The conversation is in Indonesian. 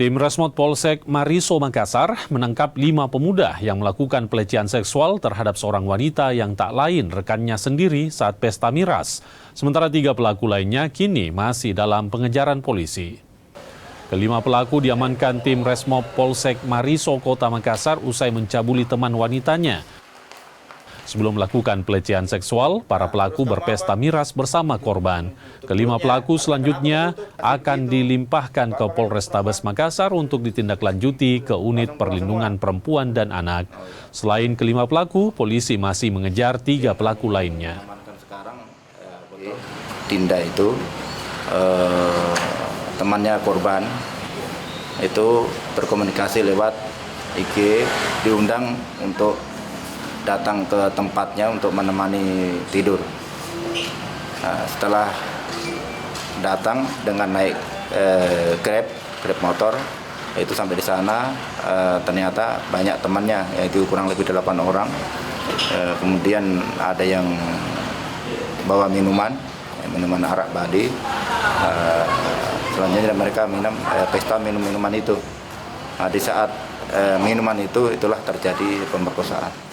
Tim Resmot Polsek Mariso Makassar menangkap 5 pemuda yang melakukan pelecehan seksual terhadap seorang wanita yang tak lain rekannya sendiri saat pesta miras. Sementara 3 pelaku lainnya kini masih dalam pengejaran polisi. Kelima pelaku diamankan tim Resmot Polsek Mariso Kota Makassar usai mencabuli teman wanitanya. Sebelum melakukan pelecehan seksual, para pelaku berpesta miras bersama korban. Kelima pelaku selanjutnya akan dilimpahkan ke Polrestabes Makassar untuk ditindaklanjuti ke Unit Perlindungan Perempuan dan Anak. Selain kelima pelaku, polisi masih mengejar 3 pelaku lainnya. Dinda itu temannya korban itu berkomunikasi lewat IG, diundang untuk datang ke tempatnya untuk menemani tidur. Setelah datang dengan naik Grab motor, itu sampai di sana ternyata banyak temannya, yaitu kurang lebih 8 orang. Kemudian ada yang bawa minuman arak badi. Selanjutnya mereka pesta minum minuman itu. Di saat minuman itu, itulah terjadi pemerkosaan.